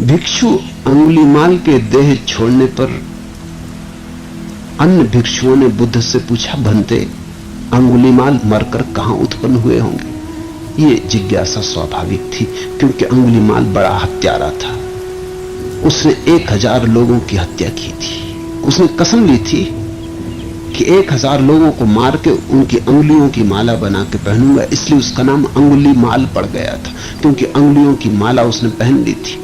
भिक्षु अंगुलीमाल के देह छोड़ने पर अन्य भिक्षुओं ने बुद्ध से पूछा, भंते अंगुलीमाल मरकर कहां उत्पन्न हुए होंगे? ये जिज्ञासा स्वाभाविक थी, क्योंकि अंगुलीमाल बड़ा हत्यारा था। उसने 1000 लोगों की हत्या की थी। उसने कसम ली थी कि 1000 लोगों को मार के उनकी अंगुलियों की माला बना के पहनूंगा, इसलिए उसका नाम अंगुलीमाल पड़ गया था, क्योंकि अंगुलियों की माला उसने पहन ली थी।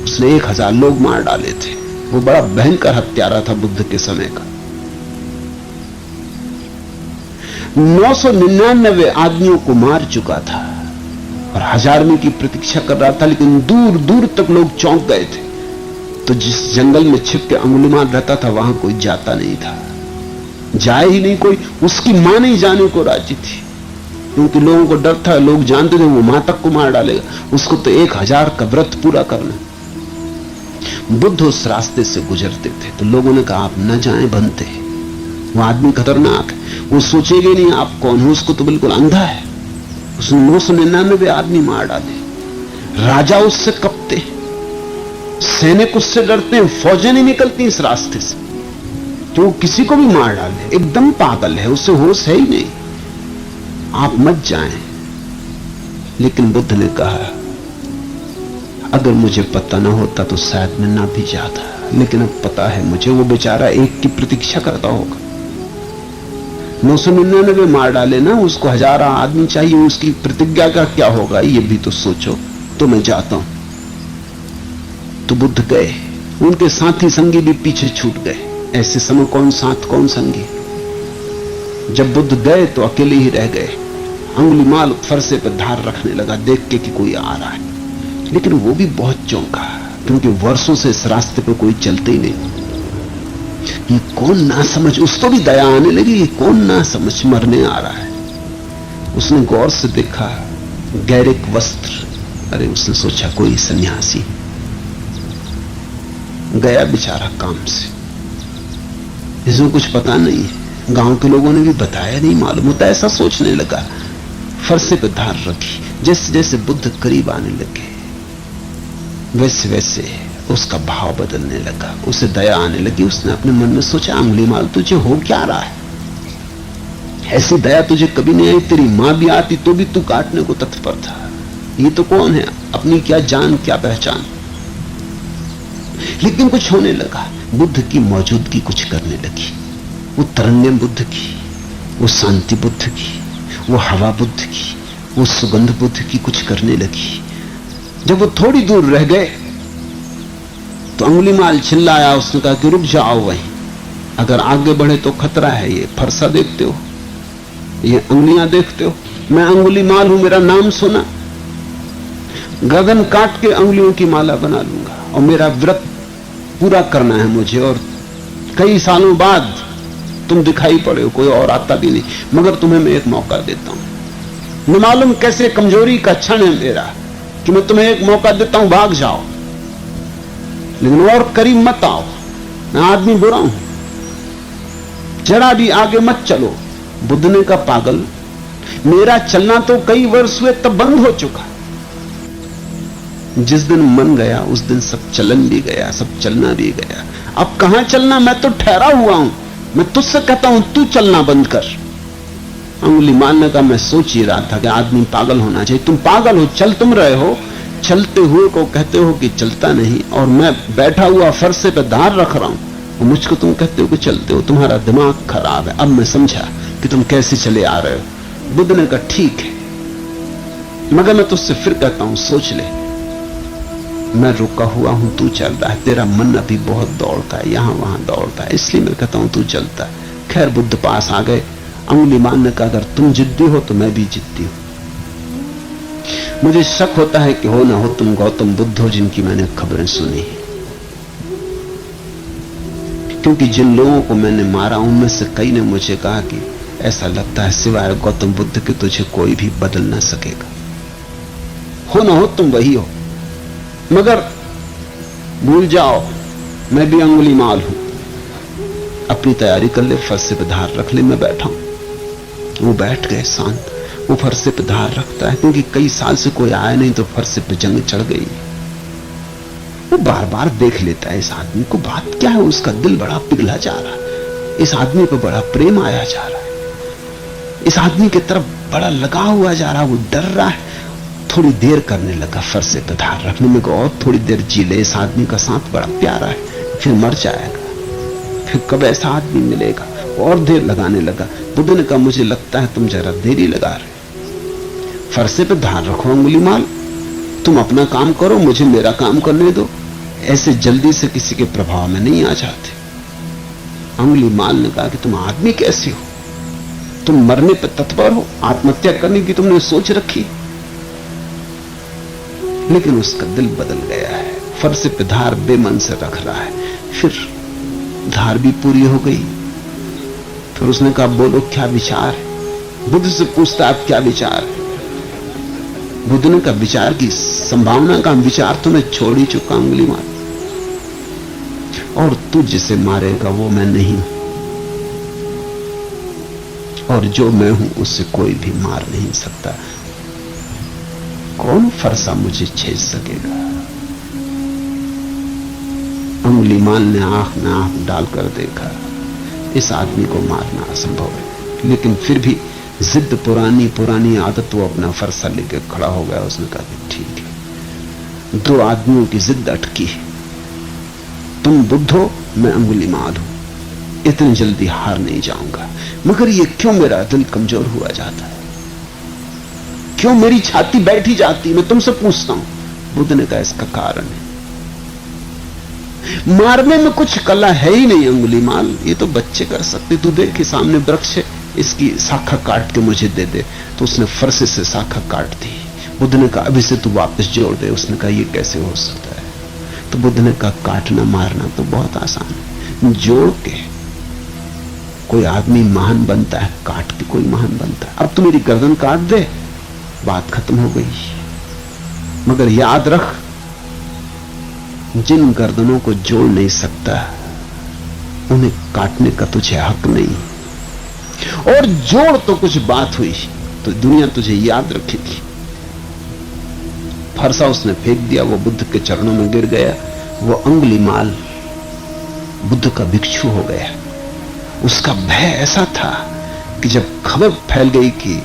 उसने 1000 लोग मार डाले थे। वो बड़ा भयंकर हत्यारा था बुद्ध के समय का। 999 आदमियों को मार चुका था और 1000वें की प्रतीक्षा कर रहा था, लेकिन दूर दूर तक लोग चौंक गए थे। तो जिस जंगल में छिप के अंगुलीमाल रहता था, वहां कोई जाता नहीं था, जाए ही नहीं कोई। उसकी मां नहीं जाने को राजी थी, क्योंकि लोगों को डर था, लोग जानते थे वो मां तक को मार डालेगा। उसको तो 1000 का व्रत पूरा करना। बुद्ध उस रास्ते से गुजरते थे तो लोगों ने कहा, आप न जाएं बनते, वो आदमी खतरनाक है, वो सोचेगा नहीं आप कौन हो, उसको तो बिल्कुल अंधा है। उसने 999 आदमी मार डाले। राजा उससे कपते, सैनिक उससे डरते हैं, फौजें नहीं निकलती इस रास्ते से, तो वो किसी को भी मार डाले। एकदम पागल है, उससे होश है ही नहीं, आप मत जाएं। लेकिन बुद्ध ने कहा, अगर मुझे पता ना होता तो शायद मैं ना भी जाता, लेकिन अब पता है मुझे, वो बेचारा एक की प्रतीक्षा करता होगा। 999 मार डाले ना, उसको 1000 आदमी चाहिए, उसकी प्रतिज्ञा का क्या होगा ये भी तो सोचो। तो मैं जाता हूं। तो बुद्ध गए, उनके साथी संगी भी पीछे छूट गए। ऐसे समय कौन साथ कौन संगी। जब बुद्ध गए तो अकेले ही रह गए। अंगुलीमाल फरसे पर धार रखने लगा, देख के कि कोई आ रहा है, लेकिन वो भी बहुत चौंका, क्योंकि वर्षों से इस रास्ते पर कोई चलते ही नहीं। ये कौन ना समझ, उसको भी दया आने लगी, ये कौन ना समझ मरने आ रहा है। उसने गौर से देखा, गैरिक वस्त्र। अरे उसने सोचा कोई सन्यासी गया बेचारा काम से, इसमें कुछ पता नहीं है, गांव के लोगों ने भी बताया नहीं, मालूम होता। ऐसा सोचने लगा। फरसे पे धार रखी। जैसे जैसे बुद्ध करीब आने लगे, वैसे वैसे उसका भाव बदलने लगा, उसे दया आने लगी। उसने अपने मन में सोचा, अंगुलीमाल तुझे हो क्या रहा है? ऐसी दया तुझे कभी नहीं आई। तेरी मां भी आती तो भी तू काटने को तत्पर था। ये तो कौन है, अपनी क्या जान क्या पहचान। लेकिन कुछ होने लगा। बुद्ध की मौजूदगी कुछ करने लगी। वो तरंगें बुद्ध की, वो शांति बुद्ध की, वो हवा बुद्ध की, वो सुगंध बुद्ध की कुछ करने लगी। जब वो थोड़ी दूर रह गए तो अंगुलीमाल चिल्लाया। उसने कहा कि रुक जाओ वहीं, अगर आगे बढ़े तो खतरा है। ये फरसा देखते हो, ये अंगुलियां देखते हो, मैं अंगुलीमाल हूं, मेरा नाम सुना। गर्दन काट के अंगुलियों की माला बना लूंगा, और मेरा व्रत पूरा करना है मुझे। और कई सालों बाद तुम दिखाई पड़े हो, कोई और आता भी नहीं, मगर तुम्हें मैं एक मौका देता हूं। न मालूम कैसे कमजोरी का क्षण है मेरा कि मैं तुम्हें एक मौका देता हूं, भाग जाओ, लेकिन और करीब मत आओ। मैं आदमी बुरा हूं, जरा भी आगे मत चलो। बुद्ध ने कहा, पागल, मेरा चलना तो कई वर्ष हुए तब बंद हो चुका। जिस दिन मन गया उस दिन सब चलन भी गया, सब चलना भी गया। अब कहां चलना, मैं तो ठहरा हुआ हूं। मैं तुझसे कहता हूं तू चलना बंद कर। अंगुलीमाल ने कहा, मैं सोच ही रहा था कि आदमी पागल होना चाहिए। तुम पागल हो, चल तुम रहे हो, चलते हुए को कहते हो कि चलता नहीं, और मैं बैठा हुआ फरसे पे धार रख रहा हूं और मुझको तुम कहते हो कि चलते हो। तुम्हारा दिमाग खराब है। अब मैं समझा कि तुम कैसे चले आ रहे हो। बुद्ध ने कहा, ठीक है, मगर मैं तुझसे फिर कहता हूं, सोच ले, मैं रुका हुआ हूं, तू चल रहा है। तेरा मन अभी बहुत दौड़ता है, यहां वहां दौड़ता है, इसलिए मैं कहता हूं तू चलता है। खैर बुद्ध पास आ गए। अंगुलीमाल ने कहा, अगर तुम जिद्दी हो तो मैं भी जिद्दी हूं। मुझे शक होता है कि हो ना हो तुम गौतम बुद्ध हो जिनकी मैंने खबरें सुनी, क्योंकि जिन लोगों को मैंने मारा उनमें से कई ने मुझे कहा कि ऐसा लगता है सिवाय गौतम बुद्ध के तुझे कोई भी बदल ना सकेगा। हो ना हो तुम वही हो, मगर भूल जाओ मैं भी अंगुलीमाल हूं। अपनी तैयारी कर ले, फरसे पे धार रख ले, मैं बैठा हूं। वो बैठ गए शांत। वो फरसे पे धार रखता है, क्योंकि कई साल से कोई आया नहीं तो फरसे पे जंग चढ़ गई। वो बार बार देख लेता है इस आदमी को, बात क्या है, उसका दिल बड़ा पिघला जा रहा है, इस आदमी पे बड़ा प्रेम आया जा रहा है, इस आदमी की तरफ बड़ा लगा हुआ जा रहा है, वो डर रहा है। थोड़ी देर करने लगा फरसे पे धार रखने में को, और थोड़ी देर जी ले, इस आदमी का साथ बड़ा प्यारा है, फिर मर जाएगा, फिर कब ऐसा आदमी मिलेगा। और देर लगाने लगा। बुद्ध ने कहा मुझे लगता है तुम जरा देरी लगा रहे, फरसे पे धार रखो अंगुलीमाल, तुम अपना काम करो, मुझे मेरा काम करने दो, ऐसे जल्दी से किसी के प्रभाव में नहीं आ जाते। अंगुलीमाल ने कहा कि तुम आदमी कैसे हो, तुम मरने पर तत्पर हो, आत्महत्या करने की तुमने सोच रखी। लेकिन उसका दिल बदल गया है, फरसे पे धार बेमन से रख रहा है। फिर धार भी पूरी हो गई। फिर उसने कहा बोलो क्या विचार है। बुद्ध से पूछता आप क्या विचार है। बुद्ध ने कहा विचार की संभावना का विचार तो मैं छोड़ ही चुका अंगुलीमाल, और तू जिसे मारेगा वो मैं नहीं हूं, और जो मैं हूं उससे कोई भी मार नहीं सकता। कौन फरसा मुझे छेद सकेगा। अंगुलीमाल ने आंख में आंख डालकर देखा, इस आदमी को मारना असंभव है, लेकिन फिर भी जिद, पुरानी पुरानी आदत, वो अपना फरसा लेकर खड़ा हो गया। उसने कहा कि ठीक है, दो आदमियों की जिद अटकी है, तुम बुद्ध हो, मैं अंगुलीमाल हूं, इतनी जल्दी हार नहीं जाऊंगा। मगर ये क्यों मेरा दिल कमजोर हुआ जाता है, क्यों मेरी छाती बैठी जाती, मैं तुमसे पूछता हूं। बुद्ध ने कहा इसका कारण है, मारने में कुछ कला है ही नहीं अंगुलीमाल, ये तो बच्चे कर सकते। तू देख के सामने वृक्ष है, इसकी शाखा काट के मुझे दे दे। तो उसने फरसे से शाखा काट दी। बुद्ध ने कहा अभी से तू वापस जोड़ दे। उसने कहा ये कैसे हो सकता है। तो बुद्ध ने कहा काटना मारना तो बहुत आसान है, जोड़ के कोई आदमी महान बनता है, काट के कोई महान बनता है। अब तू मेरी गर्दन काट दे, बात खत्म हो गई। मगर याद रख, जिन गर्दनों को जोड़ नहीं सकता उन्हें काटने का तुझे हक नहीं, और जोड़ तो कुछ बात हुई तो दुनिया तुझे याद रखेगी। फरसा उसने फेंक दिया, वो बुद्ध के चरणों में गिर गया। वो अंगुलीमाल बुद्ध का भिक्षु हो गया। उसका भय ऐसा था कि जब खबर फैल गई कि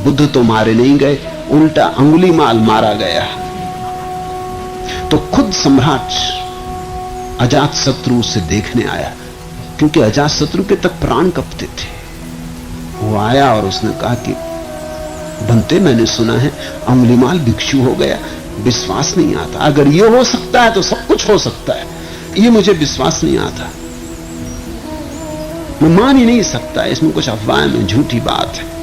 बुद्ध तो मारे नहीं गए, उल्टा अंगुलीमाल मारा गया, तो खुद सम्राट अजातशत्रु उसे देखने आया, क्योंकि अजातशत्रु के तक प्राण कपते थे। वो आया और उसने कहा कि बनते, मैंने सुना है अंगुलीमाल भिक्षु हो गया, विश्वास नहीं आता। अगर ये हो सकता है तो सब कुछ हो सकता है, ये मुझे विश्वास नहीं आता, मैं मान ही नहीं सकता, इसमें कुछ अफवाह में झूठी बात है।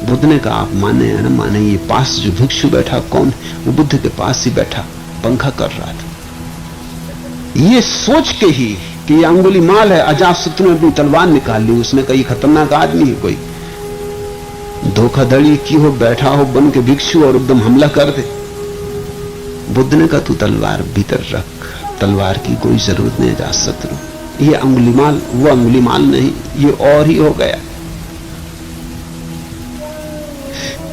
बुद्ध ने कहा आप माने या न माने, ये पास जो भिक्षु बैठा कौन है। वो बुद्ध के पास ही बैठा पंखा कर रहा था। ये सोच के ही कि ये अंगुलीमाल है, अजातशत्रु ने अपनी तलवार निकाल ली। उसने कहा ये खतरनाक आदमी है, कोई धोखाधड़ी की हो, बैठा हो बन के भिक्षु और एकदम हमला कर दे। बुद्ध ने कहा तू तलवार भीतर रख, तलवार की कोई जरूरत नहीं अजातशत्रु। ये अंगुलीमाल वो अंगुलीमाल नहीं, ये और ही हो गया।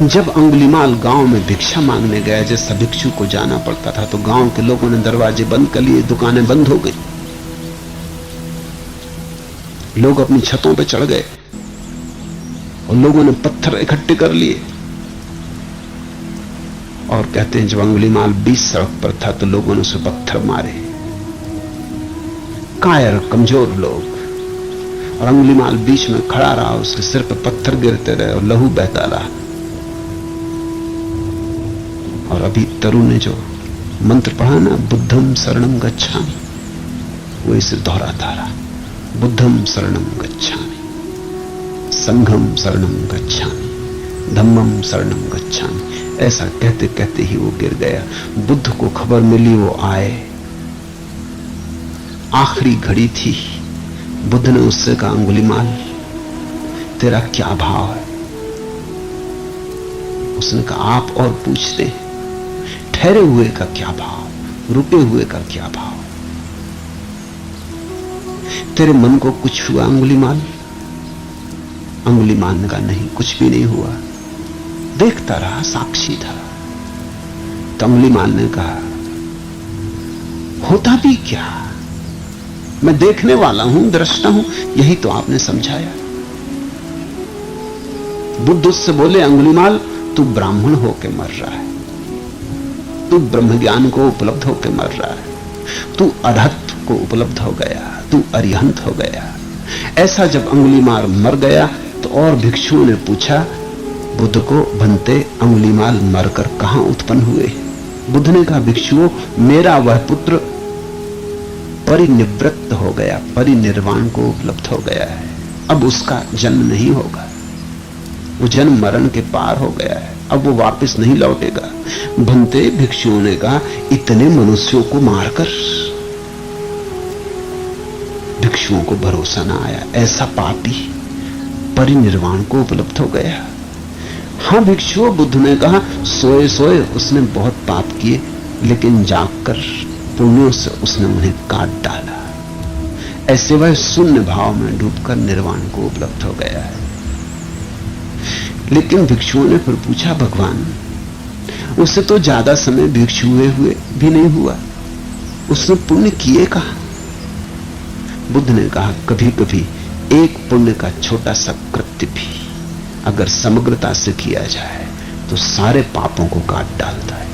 जब अंगुलीमाल गांव में भिक्षा मांगने गया, जैसा भिक्षु को जाना पड़ता था, तो गांव के लोगों ने दरवाजे बंद कर लिए, दुकानें बंद हो गई, लोग अपनी छतों पे चढ़ गए और लोगों ने पत्थर इकट्ठे कर लिए। और कहते हैं जब अंगुलीमाल बीच सड़क पर था तो लोगों ने उसे पत्थर मारे, कायर कमजोर लोग। और अंगुलीमाल बीच में खड़ा रहा, उसके सिर पर पत्थर गिरते रहे और लहू बहता रहा। और अभी तरु ने जो मंत्र पढ़ा ना, बुद्धम शरणम गच्छामि, वो इसे दोहराता रहा, बुद्धम शरणम गच्छामि, संघम शरणम गच्छामि, धम्मम शरणम गच्छामि। ऐसा कहते कहते ही वो गिर गया। बुद्ध को खबर मिली, वो आए, आखिरी घड़ी थी। बुद्ध ने उससे कहा अंगुलीमाल तेरा क्या भाव है। उसने कहा आप और पूछते हैं, ठहरे हुए का क्या भाव, रुके हुए का क्या भाव, तेरे मन को कुछ हुआ अंगुलीमाल। अंगुलीमाल ने कहा नहीं, कुछ भी नहीं हुआ, देखता रहा, साक्षी था। तो अंगुलीमाल ने कहा, होता भी क्या, मैं देखने वाला हूं, दृष्टा हूं, यही तो आपने समझाया। बुद्ध उससे बोले, अंगुलीमाल तू ब्राह्मण होके मर रहा है, तू ब्रह्म ज्ञान को उपलब्ध होके मर रहा है, तू अरहत को उपलब्ध हो गया, तू अरिहंत हो गया। ऐसा जब अंगुलीमाल मर गया तो और भिक्षुओं ने पूछा बुद्ध को, भंते अंगुलीमाल मरकर कहां उत्पन्न हुए? बुद्ध ने कहा, भिक्षुओं, मेरा वह पुत्र परिनिवृत्त हो गया, परिनिर्वाण को उपलब्ध हो गया है, अब उसका जन्म नहीं होगा, वो जन्म मरण के पार हो गया है, अब वो वापस नहीं लौटेगा। भंते, भिक्षुओं ने कहा, इतने मनुष्यों को मारकर? भिक्षुओं को भरोसा ना आया, ऐसा पापी परिनिर्वाण को उपलब्ध हो गया। हां भिक्षुओं, बुद्ध ने कहा, सोए सोए उसने बहुत पाप किए, लेकिन जागकर पुण्यों से उसने उन्हें काट डाला, ऐसे वह शून्य भाव में डूबकर निर्वाण को उपलब्ध हो गया है। लेकिन भिक्षुओं ने फिर पूछा, भगवान उससे तो ज्यादा समय भिक्षु हुए भी नहीं हुआ, उसने पुण्य किए कहा? बुद्ध ने कहा, कभी कभी एक पुण्य का छोटा सा कृत्य भी अगर समग्रता से किया जाए तो सारे पापों को काट डालता है।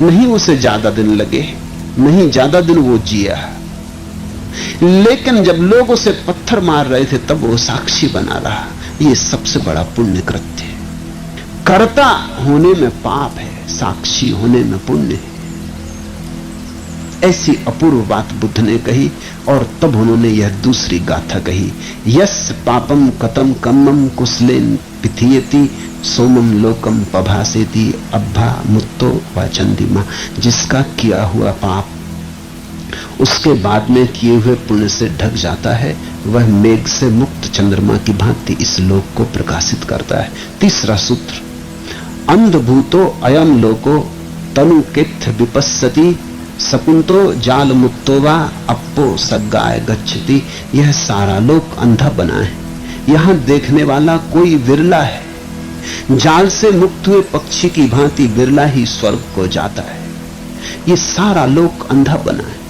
नहीं उसे ज्यादा दिन लगे, नहीं ज्यादा दिन वो जिया, लेकिन जब लोग उसे पत्थर मार रहे थे तब वो साक्षी बना रहा। ये सबसे बड़ा पुण्य कृत्य है। कर्ता होने में पाप है, साक्षी होने में पुण्य है। ऐसी अपूर्व बात बुद्ध ने कही और तब उन्होंने यह दूसरी गाथा कही, यस पापम कतम कम्मम कुसलेन पिथियति सोमम लोकम पभासेति अब्भा मुत्तो व चंदिमा। जिसका किया हुआ पाप उसके बाद में किए हुए पुण्य से ढक जाता है, वह मेघ से मुक्त चंद्रमा की भांति इस लोक को प्रकाशित करता है। तीसरा सूत्र, अंधभूतो अयम लोको तनु किथ विपस्सति सकुंतो जाल मुक्तो वा अप्पो सग्गाय गच्छति। यह सारा लोक अंधा बना है, यहां देखने वाला कोई विरला है। जाल से मुक्त हुए पक्षी की भांति विरला ही स्वर्ग को जाता है। ये सारा लोक अंधा बना है।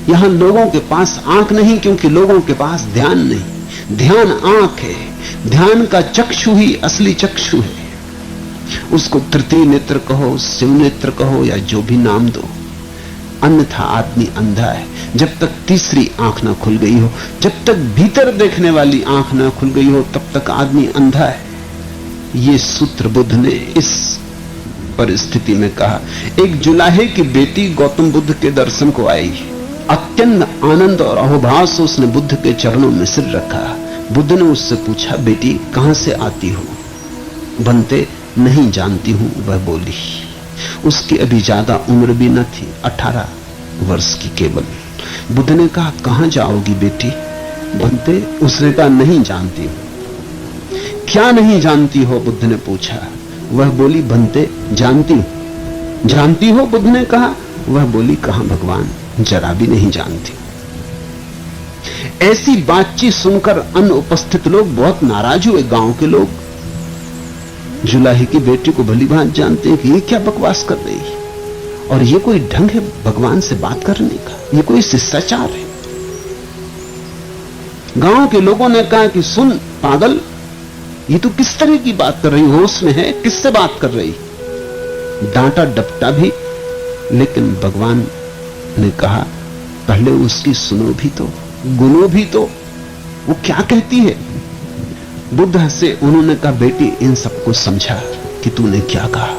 यहां लोगों के पास आंख नहीं, क्योंकि लोगों के पास ध्यान नहीं। ध्यान आंख है, ध्यान का चक्षु ही असली चक्षु है। उसको तृतीय नेत्र कहो, शिव नेत्र कहो या जो भी नाम दो, अन्यथा आदमी अंधा है। जब तक तीसरी आंख ना खुल गई हो, जब तक भीतर देखने वाली आंख ना खुल गई हो, तब तक आदमी अंधा है। ये सूत्र बुद्ध ने इस परिस्थिति में कहा। एक जुलाहे की बेटी गौतम बुद्ध के दर्शन को आई, अत्यंत आनंद और अहोभाव से उसने बुद्ध के चरणों में सिर रखा। बुद्ध ने उससे पूछा, बेटी कहां से आती हो? बनते, नहीं जानती हूं, वह बोली। उसकी अभी ज्यादा उम्र भी न थी, 18 वर्ष की केवल। बुद्ध ने कहा, कहां जाओगी बेटी? बनते, उसने कहा, नहीं जानती हूं। क्या नहीं जानती हो? बुद्ध ने पूछा। वह बोली, बनते, जानती हूं। जानती हो? बुद्ध ने कहा। वह बोली, कहां भगवान, जरा भी नहीं जानती। ऐसी बातचीत सुनकर अन्य उपस्थित लोग बहुत नाराज हुए। गांव के लोग जुलाहे की बेटी को भली भांति जानते हैं कि ये क्या बकवास कर रही है, और ये कोई ढंग है भगवान से बात करने का, ये कोई शिष्टाचार है। गांव के लोगों ने कहा कि सुन पागल, ये तू किस तरह की बात कर रही, होश में है, किससे बात कर रही? डांटा डपटा भी, लेकिन भगवान ने कहा, पहले उसकी सुनो भी तो, गुनो भी तो, वो क्या कहती है। बुद्ध हंसे। उन्होंने कहा, बेटी इन सबको समझा कि तूने क्या कहा।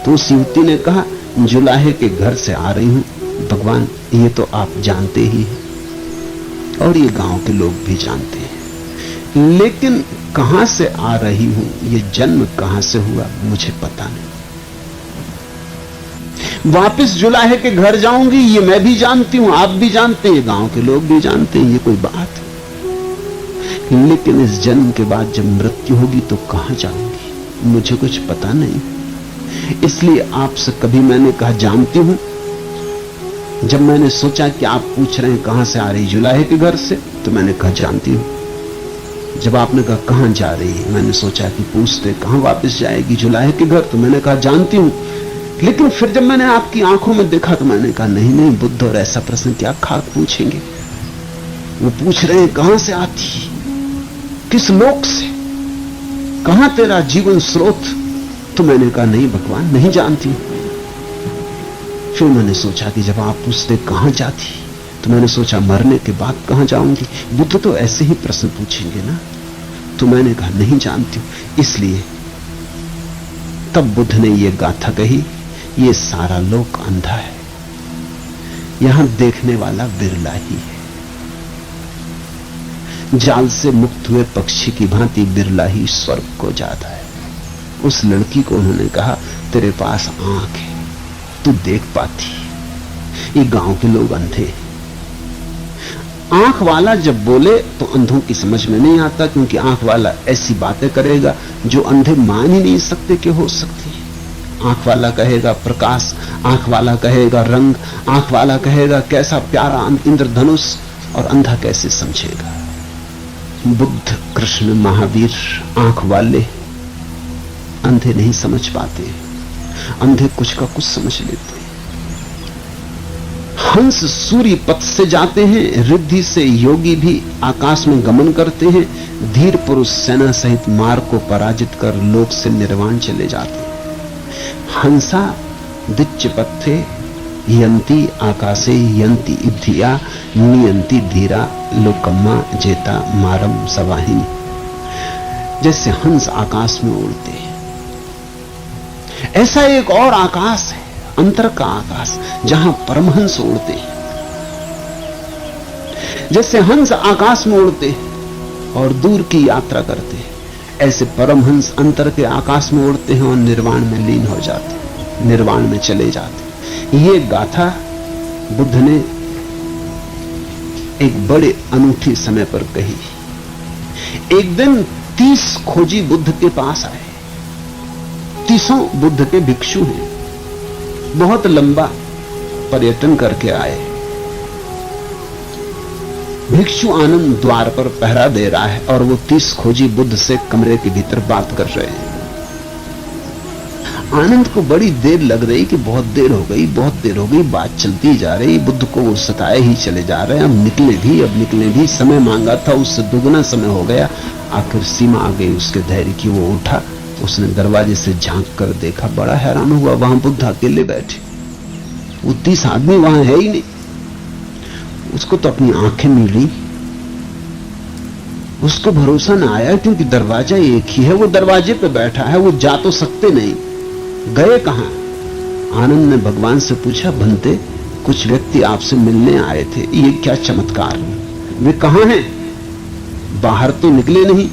तो उस युवती ने कहा, जुलाहे के घर से आ रही हूं भगवान, ये तो आप जानते ही हैं और ये गांव के लोग भी जानते हैं, लेकिन कहां से आ रही हूं, ये जन्म कहां से हुआ, मुझे पता नहीं। वापिस जुलाहे के घर जाऊंगी, ये मैं भी जानती हूं, आप भी जानते हैं, गांव के लोग भी जानते हैं, ये कोई बात है। लेकिन इस जन्म के बाद जब मृत्यु होगी तो कहां जाऊंगी, मुझे कुछ पता नहीं। इसलिए आपसे कभी मैंने कहा जानती हूं, जब मैंने सोचा कि आप पूछ रहे हैं कहां से आ रही जुलाहे के घर से, तो मैंने कहा जानती हूं। जब आपने कहा कहां जा रही है, मैंने सोचा कि पूछते कहां वापस जाएगी, जुलाहे के घर। तो मैंने कहा जानती हूं, लेकिन फिर जब मैंने आपकी आंखों में देखा तो मैंने कहा नहीं नहीं, बुद्ध और ऐसा प्रश्न क्या खाक पूछेंगे। वो पूछ रहे हैं कहां से आती, किस लोक से, कहां तेरा जीवन स्रोत। तो मैंने कहा नहीं भगवान, नहीं जानती। फिर मैंने सोचा कि जब आप पूछते कहां जाती, तो मैंने सोचा मरने के बाद कहां जाऊंगी। बुद्ध तो ऐसे ही प्रश्न पूछेंगे ना। तो मैंने कहा नहीं जानती। इसलिए तब बुद्ध ने यह गाथा कही, ये सारा लोक अंधा है, यहां देखने वाला बिरला ही है। जाल से मुक्त हुए पक्षी की भांति बिरला ही स्वर्ग को जाता है। उस लड़की को उन्होंने कहा तेरे पास आंख है, तू देख पाती। ये गांव के लोग अंधे। आंख वाला जब बोले तो अंधों की समझ में नहीं आता, क्योंकि आंख वाला ऐसी बातें करेगा जो अंधे मान ही नहीं सकते कि हो सकती है। आंख वाला कहेगा प्रकाश, आंख वाला कहेगा रंग, आंख वाला कहेगा कैसा प्यारा इंद्रधनुष, और अंधा कैसे समझेगा। बुद्ध, कृष्ण, महावीर आंख वाले, अंधे नहीं समझ पाते। अंधे कुछ का कुछ समझ लेते। हंस सूर्य पथ से जाते हैं, रिद्धि से योगी भी आकाश में गमन करते हैं। धीर पुरुष सेना सहित मार्ग को पराजित कर लोक से निर्वाण चले जाते हैं। हंसा दिच्च पत्थे यंती आकाशे यंती इद्धिया नियंती धीरा लोकम्मा जेता मारम सवाहिनी। जैसे हंस आकाश में उड़ते हैं, ऐसा एक और आकाश है, अंतर का आकाश, जहां परमहंस उड़ते हैं। जैसे हंस आकाश में उड़ते हैं और दूर की यात्रा करते हैं, ऐसे परमहंस अंतर के आकाश में उड़ते हैं और निर्वाण में लीन हो जाते हैं, निर्वाण में चले जाते हैं। ये गाथा बुद्ध ने एक बड़े अनूठे समय पर कही। एक दिन 30 खोजी बुद्ध के पास आए। 30 बुद्ध के भिक्षु हैं, बहुत लंबा पर्यटन करके आए। भिक्षु आनंद द्वार पर पहरा दे रहा है और वो 30 खोजी बुद्ध से कमरे के भीतर बात कर रहे हैं। आनंद को बड़ी देर लग रही कि बहुत देर हो गई, बहुत देर हो गई, बात चलती जा रही। बुद्ध को वो सताए ही चले जा रहे हैं। अब निकले भी, समय मांगा था उससे दुगना समय हो गया। आखिर सीमा आ गई उसके धैर्य की। वो उठा, उसने दरवाजे से झांक कर देखा, बड़ा हैरान हुआ, वहां बुद्ध अकेले बैठे। वो 30 आदमी वहां है ही नहीं। उसको तो अपनी आंखें मिली, उसको भरोसा न आया, क्योंकि दरवाजा एक ही है। वो दरवाजे पे बैठा है, वो जा तो सकते नहीं। गए कहां? आनंद ने भगवान से पूछा, बनते कुछ व्यक्ति आपसे मिलने आए थे, ये क्या चमत्कार? वे कहां हैं? बाहर तो निकले नहीं,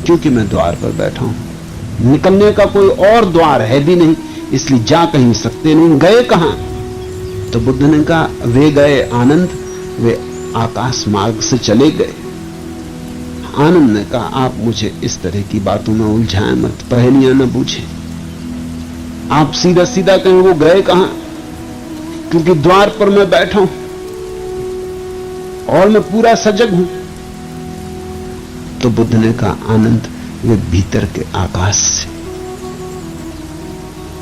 क्योंकि मैं द्वार पर बैठा हूं। निकलने का कोई और द्वार है भी नहीं, इसलिए जा कहीं सकते नहीं। गए कहां? तो बुद्ध ने कहा, वे गए आनंद, वे आकाश मार्ग से चले गए। आनंद ने कहा, आप मुझे इस तरह की बातों में उलझाएं मत, पहेलियां न बूझें। आप सीधा सीधा कहें वो गए कहां, क्योंकि द्वार पर मैं बैठा हूं और मैं पूरा सजग हूं। तो बुद्ध ने कहा, आनंद वे भीतर के आकाश से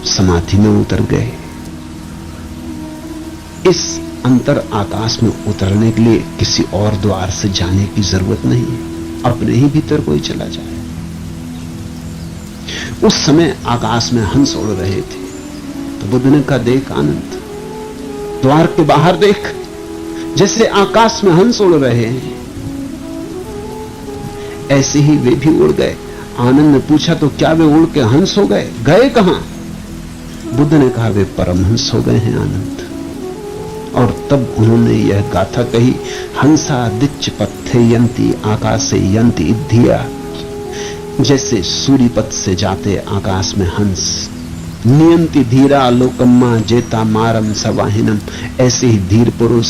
समाधि में उतर गए। इस अंतर आकाश में उतरने के लिए किसी और द्वार से जाने की जरूरत नहीं है, अपने ही भीतर कोई चला जाए। उस समय आकाश में हंस उड़ रहे थे। तो बुद्ध ने कहा, देख आनंद, द्वार के बाहर देख, जैसे आकाश में हंस उड़ रहे हैं, ऐसे ही वे भी उड़ गए। आनंद ने पूछा, तो क्या वे उड़ के हंस हो गए? गए कहां? बुद्ध ने कहा, वे परमहंस हो गए हैं आनंद। और तब उन्होंने यह गाथा कही, हंसा दिच्च पत्थे यंती आकाशे यंती इद्धिया। जैसे सूर्यपथ से जाते आकाश में हंस, नियंती धीरा लोकम्मा जेता मारम सवाहिनम। ऐसे ही धीर पुरुष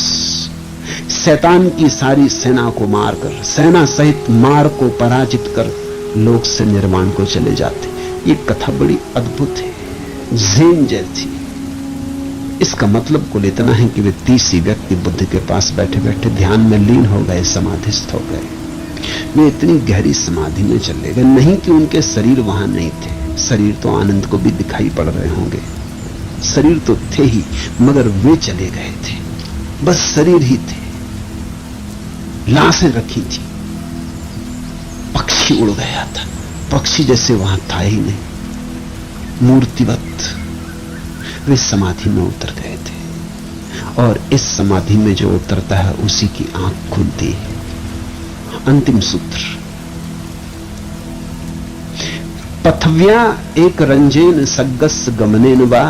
शैतान की सारी सेना को मारकर, सेना सहित मार को पराजित कर लोक से निर्वाण को चले जाते। ये कथा बड़ी अद्भुत है, ज़ेन जैसी। इसका मतलब कुल इतना है कि वे 30 व्यक्ति बुद्ध के पास बैठे बैठे ध्यान में लीन हो गए, समाधिस्थ हो गए। वे इतनी गहरी समाधि में चले गए, नहीं कि उनके शरीर वहां नहीं थे, शरीर तो आनंद को भी दिखाई पड़ रहे होंगे, शरीर तो थे ही, मगर वे चले गए थे, बस शरीर ही थे, लाशें रखी थी, पक्षी उड़ गया था, पक्षी जैसे वहां था ही नहीं, मूर्तिवत वे समाधि में उतर गए थे। और इस समाधि में जो उतरता है उसी की आंख खुलती है। अंतिम सूत्र, पथव्या एक रंजेन सग्गस गमनेन वा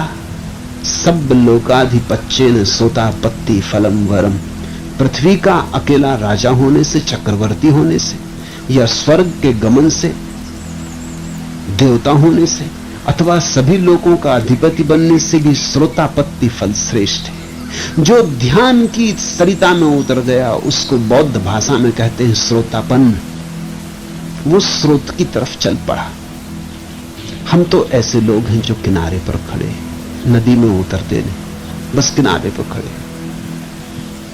सब लोकाधिपत्येन सोतापत्ति फलम वरम। पृथ्वी का अकेला राजा होने से, चक्रवर्ती होने से, या स्वर्ग के गमन से, देवता होने से, अथवा सभी लोगों का अधिपति बनने से भी श्रोतापत्ति फल श्रेष्ठ है। जो ध्यान की सरिता में उतर गया उसको बौद्ध भाषा में कहते हैं श्रोतापन्न। वो स्रोत की तरफ चल पड़ा। हम तो ऐसे लोग हैं जो किनारे पर खड़े, नदी में उतरते नहीं, बस किनारे पर खड़े।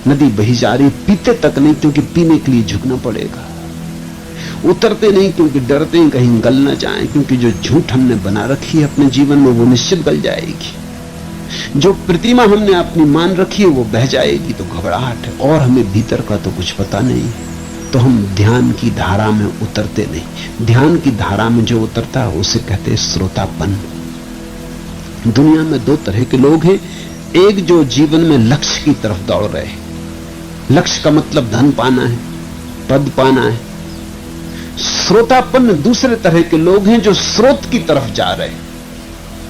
नदी बही जा रही, पीते तक नहीं क्योंकि पीने के लिए झुकना पड़ेगा, उतरते नहीं क्योंकि डरते हैं कहीं गल ना जाए, क्योंकि जो झूठ हमने बना रखी है अपने जीवन में वो निश्चित गल जाएगी। जो प्रतिमा हमने अपनी मान रखी है वो बह जाएगी तो घबराहट है, और हमें भीतर का तो कुछ पता नहीं है, तो हम ध्यान की धारा में उतरते नहीं। ध्यान की धारा में जो उतरता है उसे कहते हैं श्रोतापन्न। दुनिया में दो तरह के लोग हैं, एक जो जीवन में लक्ष्य की तरफ दौड़ रहे हैं, लक्ष्य का मतलब धन पाना है, पद पाना है। श्रोतापन्न दूसरे तरह के लोग हैं जो स्रोत की तरफ जा रहे हैं,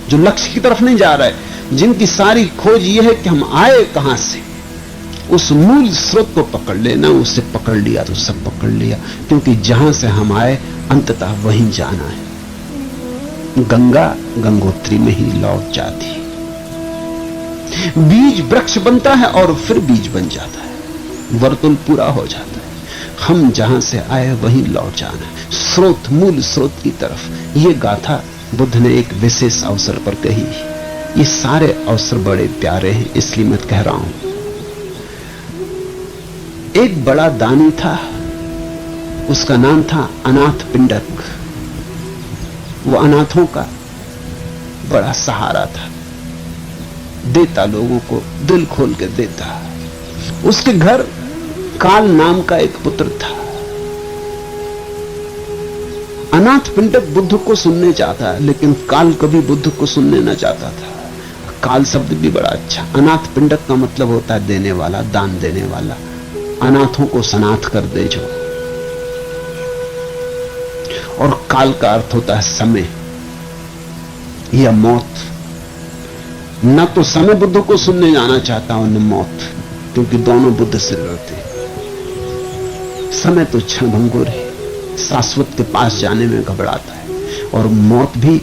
जो लक्ष्य की तरफ नहीं जा रहे, जिनकी सारी खोज यह है कि हम आए कहां से, उस मूल स्रोत को पकड़ लेना। उसे पकड़ लिया तो सब पकड़ लिया, क्योंकि जहां से हम आए अंततः वहीं जाना है। गंगा गंगोत्री में ही लौट जाती है। बीज वृक्ष बनता है और फिर बीज बन जाता है, वर्तुल पूरा हो जाता है। हम जहां से आए वहीं लौट जाना है, स्रोत, मूल स्रोत की तरफ। यह गाथा बुद्ध ने एक विशेष अवसर पर कही। ये सारे अवसर बड़े प्यारे हैं, इसलिए मैं कह रहा हूं। एक बड़ा दानी था, उसका नाम था अनाथ पिंडक। वो अनाथों का बड़ा सहारा था, देता लोगों को, दिल खोल के देता। उसके घर काल नाम का एक पुत्र था। अनाथ पिंडक बुद्ध को सुनने चाहता है, लेकिन काल कभी बुद्ध को सुनने न चाहता था। काल शब्द भी बड़ा अच्छा, अनाथ पिंडक का मतलब होता है देने वाला, दान देने वाला, अनाथों को सनाथ कर दे जो। और काल का अर्थ होता है समय या मौत। न तो समय बुद्ध को सुनने जाना चाहता और न मौत, क्योंकि दोनों बुद्ध से लड़ते। समय तो क्षणभंगुर है, शाश्वत के पास जाने में घबराता है, और मौत भी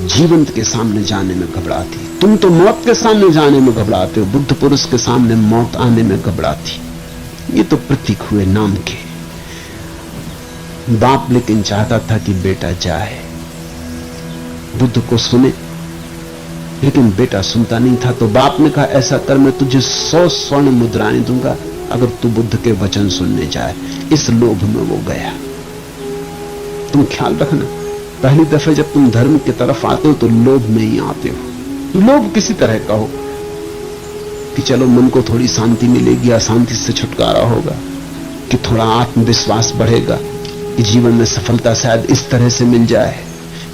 जीवंत के सामने जाने में घबराती है। तुम तो मौत के सामने जाने में घबराते हो, बुद्ध पुरुष के सामने मौत आने में घबराती। ये तो प्रतीक हुए नाम के। बाप लेकिन चाहता था कि बेटा जाए, बुद्ध को सुने, लेकिन बेटा सुनता नहीं था। तो बाप ने कहा ऐसा कर, मैं तुझे 100 स्वर्ण मुद्राएं दूंगा अगर तू बुद्ध के वचन सुनने जाए। इस लोभ में वो गया। तुम ख्याल रखना, पहली दफे जब तुम धर्म की तरफ आते हो तो लोभ में ही आते हो। लोभ किसी तरह का हो कि चलो मन को थोड़ी शांति मिलेगी, अशांति से छुटकारा होगा, कि थोड़ा आत्मविश्वास बढ़ेगा, कि जीवन में सफलता शायद इस तरह से मिल जाए,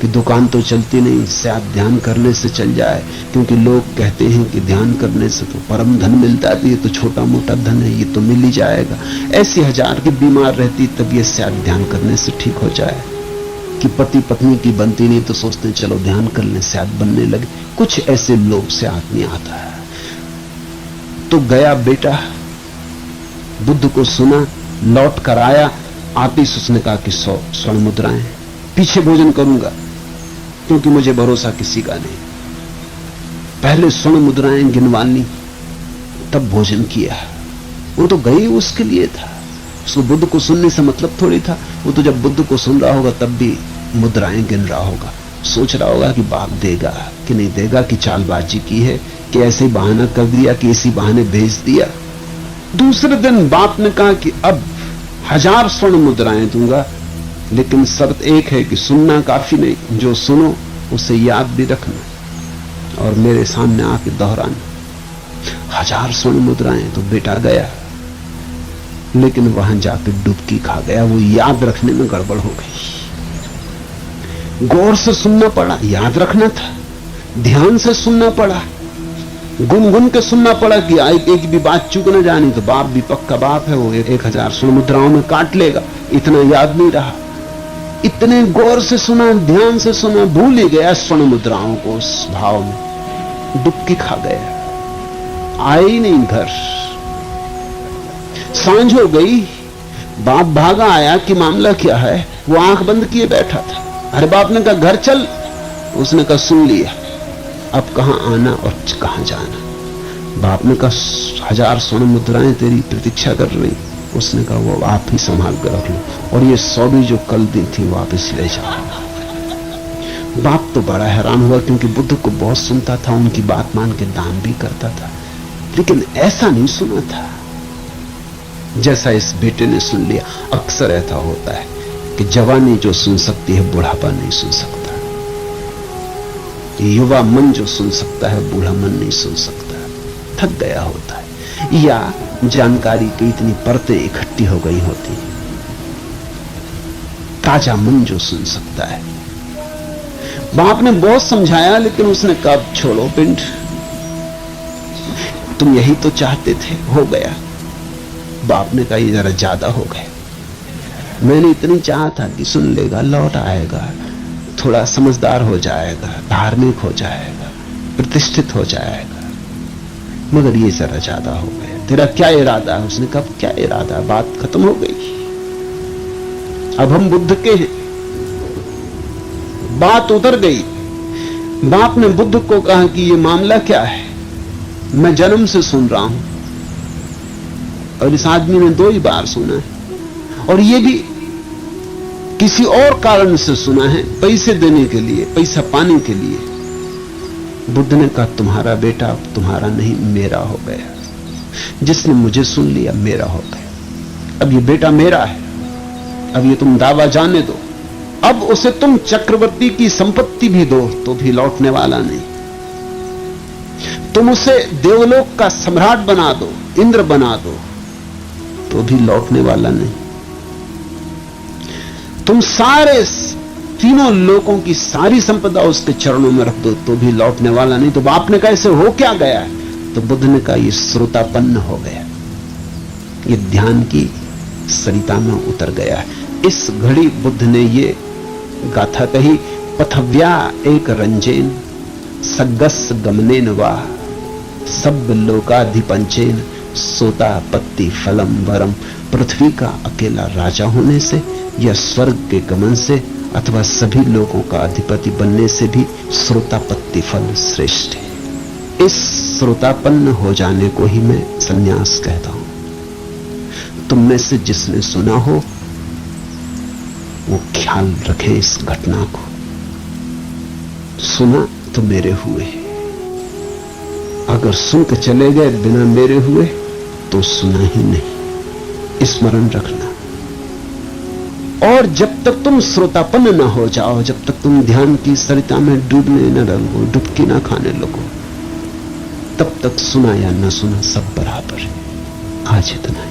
कि दुकान तो चलती नहीं, शायद ध्यान करने से चल जाए, क्योंकि लोग कहते हैं कि ध्यान करने से तो परम धन मिलता है, ये तो छोटा मोटा धन है, ये तो मिल ही जाएगा। ऐसी हजार की बीमार रहती तब ये शायद ध्यान करने से ठीक हो जाए। कि पति पत्नी की बनती नहीं तो सोचते चलो ध्यान करने से शायद बनने लगे। कुछ ऐसे लोग से आदमी आता है। तो गया बेटा, बुद्ध को सुना, लौट कर आया, आते ही उसने कहा कि 100 स्वर्ण मुद्राएं, पीछे भोजन करूंगा क्योंकि मुझे भरोसा किसी का नहीं। पहले स्वर्ण मुद्राएं गिनवा ली, तब भोजन किया। वो तो गई उसके लिए था, उसको बुद्ध को सुनने से मतलब थोड़ी था। वो तो जब बुद्ध को सुन रहा होगा तब भी मुद्राएं गिन रहा होगा, सोच रहा होगा कि बाप देगा कि नहीं देगा, कि चालबाजी की है, कि ऐसे बहाना कर दिया, कि इसी बहाने भेज दिया। दूसरे दिन बाप ने कहा कि अब 1000 स्वर्ण मुद्राएं दूंगा, लेकिन शर्त एक है कि सुनना काफी नहीं, जो सुनो उसे याद भी रखना और मेरे सामने आके दोहराना। 1000 स्वर्ण मुद्राएं। तो बेटा गया, लेकिन वहां जाके डुबकी खा गया। वो याद रखने में गड़बड़ हो गई। गौर से सुनना पड़ा, याद रखना था, ध्यान से सुनना पड़ा, गुनगुन के सुनना पड़ा कि एक भी बात चूक न जानी। तो बाप भी पक्का बाप है, वो 1000 स्वर्ण मुद्राओं में काट लेगा। इतना याद नहीं रहा। इतने गौर से सुना, ध्यान से सुना, भूल ही गया स्वर्ण मुद्राओं को उस भाव में, डुबकी खा गया, आए ही नहीं घर। सांझ हो गई, बाप भागा आया कि मामला क्या है। वो आंख बंद किए बैठा था। अरे बाप ने कहा घर चल। उसने कहा सुन लिया, अब कहां आना और कहां जाना। बाप ने कहा 1000 स्वर्ण मुद्राएं तेरी प्रतीक्षा कर रही। उसने कहा वो आप ही संभाल कर रख लो, और ये 100 भी जो कल दी थी वापस ले जाओ। बाप तो बड़ा हैरान हुआ, क्योंकि बुद्ध को बहुत सुनता था, उनकी बात मान के दान भी करता था, लेकिन ऐसा नहीं सुना था जैसा इस बेटे ने सुन लिया। अक्सर ऐसा होता है कि जवानी जो सुन सकती है बुढ़ापा नहीं सुन सकता, युवा मन जो सुन सकता है बूढ़ा मन नहीं सुन सकता, थक गया होता है, या जानकारी की इतनी परतें इकट्ठी हो गई होती हैं। ताजा मन जो सुन सकता है। बाप ने बहुत समझाया, लेकिन उसने कहा छोड़ो पिंड, तुम यही तो चाहते थे, हो गया। बाप ने कहा ये जरा ज्यादा हो गए। मैंने इतनी चाहा था कि सुन लेगा, लौट आएगा, थोड़ा समझदार हो जाएगा, धार्मिक हो जाएगा, प्रतिष्ठित हो जाएगा, मगर ये जरा ज्यादा हो गया। तेरा क्या इरादा है? उसने कहा क्या इरादा, बात खत्म हो गई, अब हम बुद्ध के हैं, बात उतर गई। बाप ने बुद्ध को कहा कि ये मामला क्या है, मैं जन्म से सुन रहा हूं, और इस आदमी ने 2 ही बार सुना है, और ये भी किसी और कारण से सुना है, पैसे देने के लिए, पैसा पाने के लिए। बुद्ध ने कहा तुम्हारा बेटा अब तुम्हारा नहीं, मेरा हो गया। जिसने मुझे सुन लिया मेरा हो गया। अब ये बेटा मेरा है, अब ये तुम दावा जाने दो। अब उसे तुम चक्रवर्ती की संपत्ति भी दो तो भी लौटने वाला नहीं। तुम उसे देवलोक का सम्राट बना दो, इंद्र बना दो, तो भी लौटने वाला नहीं। तुम सारे 3 लोकों की सारी संपदा उसके चरणों में रख दो तो भी लौटने वाला नहीं। तो बाप ने कहा इसे हो क्या गया? तो बुद्ध ने कहा ये श्रोतापन्न हो गया, ये ध्यान की सरिता में उतर गया है। इस घड़ी बुद्ध ने ये गाथा कही, पथव्या एक रंजेन सग्गस गमनेन वा सब लोकाधिपंचेन सोता पत्ति फलम वरम। पृथ्वी का अकेला राजा होने से या स्वर्ग के गमन से अथवा सभी लोगों का अधिपति बनने से भी श्रोतापत्ति फल श्रेष्ठ है। इस श्रोतापन्न हो जाने को ही मैं संन्यास कहता हूं। तुम में से जिसने सुना हो वो ख्याल रखे इस घटना को। सुना तो मेरे हुए, अगर सुन के चले गए बिना मेरे हुए तो सुना ही नहीं, स्मरण रखना। और जब तक तुम श्रोतापन्न न हो जाओ, जब तक तुम ध्यान की सरिता में डूबने न लगो, डुबकी न खाने लगो, तब तक सुना या न सुना सब बराबर है। आज इतना।